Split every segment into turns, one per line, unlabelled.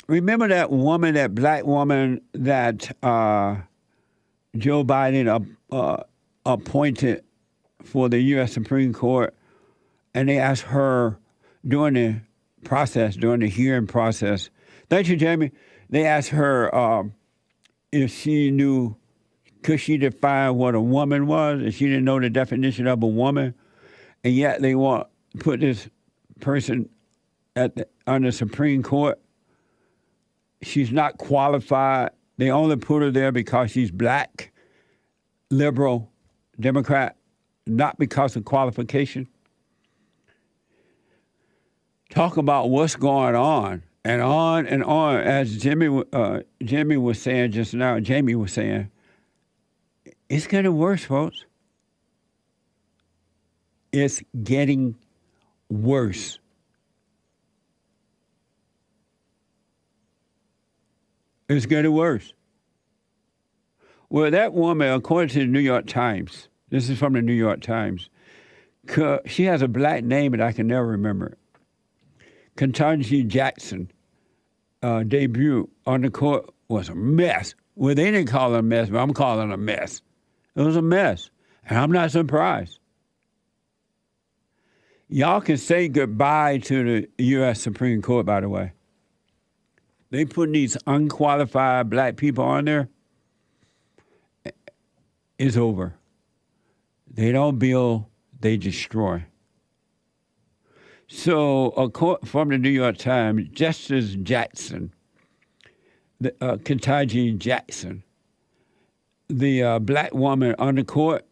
Remember that woman, that black woman that Joe Biden appointed for the U.S. Supreme Court, and they asked her during the hearing process. Thank you, Jamie. They asked her if she knew, could she define what a woman was, and she didn't know the definition of a woman, and yet they want to put this person on the Supreme Court. She's not qualified. They only put her there because she's black, liberal, Democrat, not because of qualification. Talk about what's going on, as Jamie was saying just now. Jamie was saying, it's getting worse, folks. It's getting worse. It's getting worse. Well, that woman, according to the New York Times, this is from the New York Times, she has a black name that I can never remember. Ketanji Jackson debut on the court was a mess. Well, they didn't call it a mess, but I'm calling it a mess. It was a mess, and I'm not surprised. Y'all can say goodbye to the U.S. Supreme Court, by the way. They putting these unqualified black people on there. It's over. They don't build, they destroy. So, from the New York Times, Justice Jackson, Ketanji Jackson, the black woman on the court,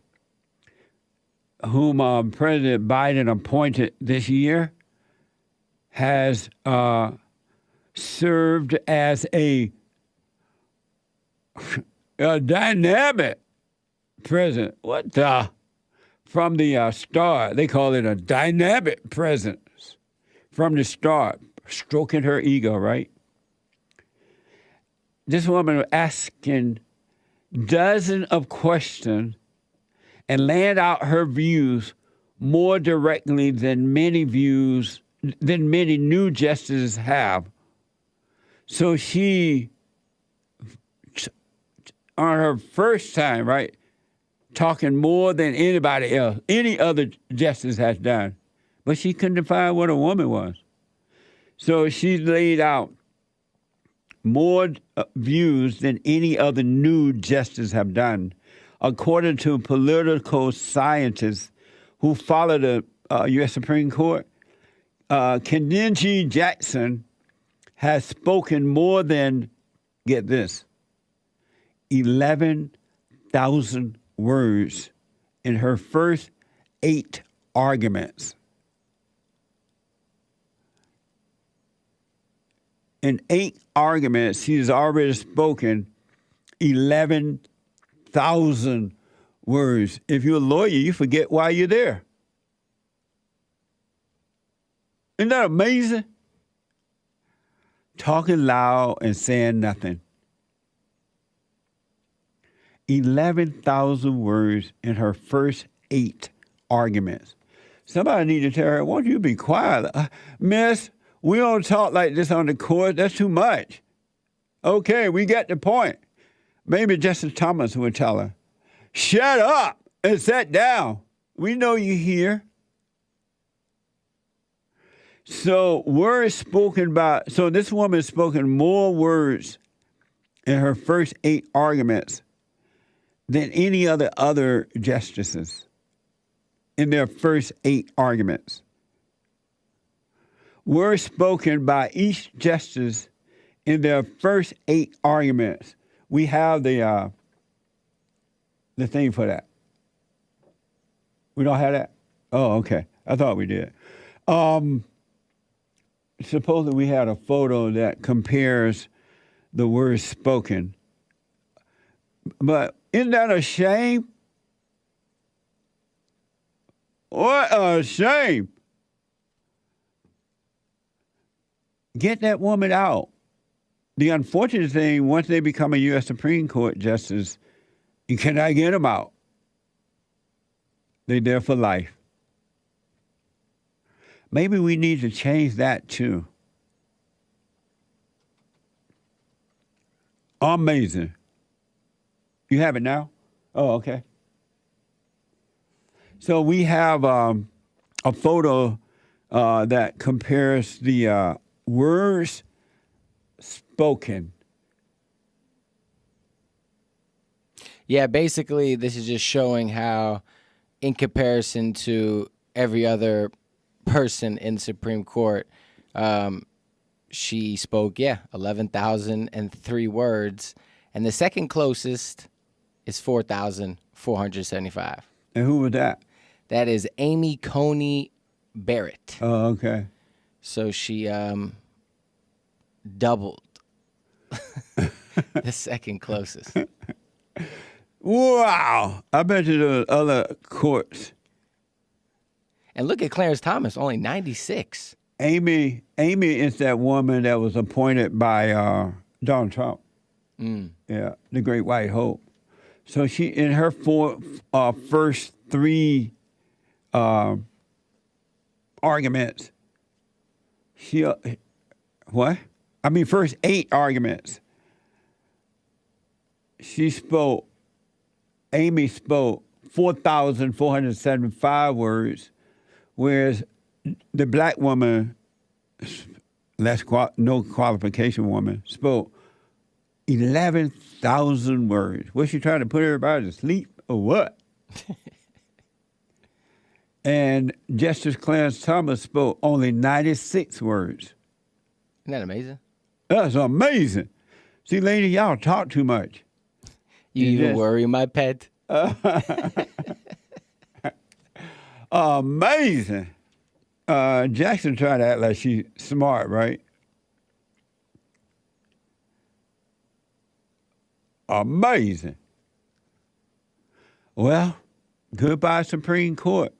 whom President Biden appointed this year, has served as a dynamic president. What the? From the start, they call it a dynamic presence. From the start, stroking her ego, right? This woman was asking dozens of questions and laying out her views more directly than many new justices have. So she, on her first time, right, talking more than anybody else, any other justice has done. But she couldn't define what a woman was. So she laid out more views than any other new justice have done. According to political scientists who follow the U.S. Supreme Court, Ketanji Jackson has spoken more than, get this, 11,000 words in her first 8 arguments. In 8 arguments, she has already spoken 11,000 words. If you're a lawyer, you forget why you're there. Isn't that amazing? Talking loud and saying nothing. 11,000 words in her first 8 arguments. Somebody need to tell her, won't you be quiet? Miss, we don't talk like this on the court. That's too much. Okay, we get the point. Maybe Justice Thomas would tell her, shut up and sit down. We know you're here. So this woman has spoken more words in her first 8 arguments than any other justices in their first 8 arguments. Words spoken by each justice in their first 8 arguments. We have the thing for that. We don't have that? Oh, okay. I thought we did. Supposedly we had a photo that compares the words spoken. But isn't that a shame? What a shame. Get that woman out. The unfortunate thing, once they become a U.S. Supreme Court justice, you cannot get them out. They're there for life. Maybe we need to change that too. Amazing. You have it now? Oh, okay. So we have a photo that compares the words spoken.
Yeah, basically, this is just showing how, in comparison to every other person in the Supreme Court, she spoke, 11,003 words. And the second closest is 4,475.
And who was that?
That is Amy Coney Barrett.
Oh, okay.
So she doubled the second closest.
Wow. I bet you there were other courts.
And look at Clarence Thomas, only 96.
Amy is that woman that was appointed by Donald Trump. Yeah, the Great White Hope. So she, in her first three arguments, first 8 arguments, Amy spoke 4,475 words, whereas the black woman, no qualification woman, spoke 11,000 words. Was she trying to put everybody to sleep or what? And Justice Clarence Thomas spoke only 96 words.
Isn't that amazing?
That's amazing. See, lady, y'all talk too much.
You even worry, my pet.
Amazing. Jackson tried to act like she's smart, right? Amazing. Well, goodbye, Supreme Court.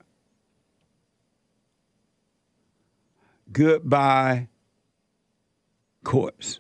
Goodbye, courts.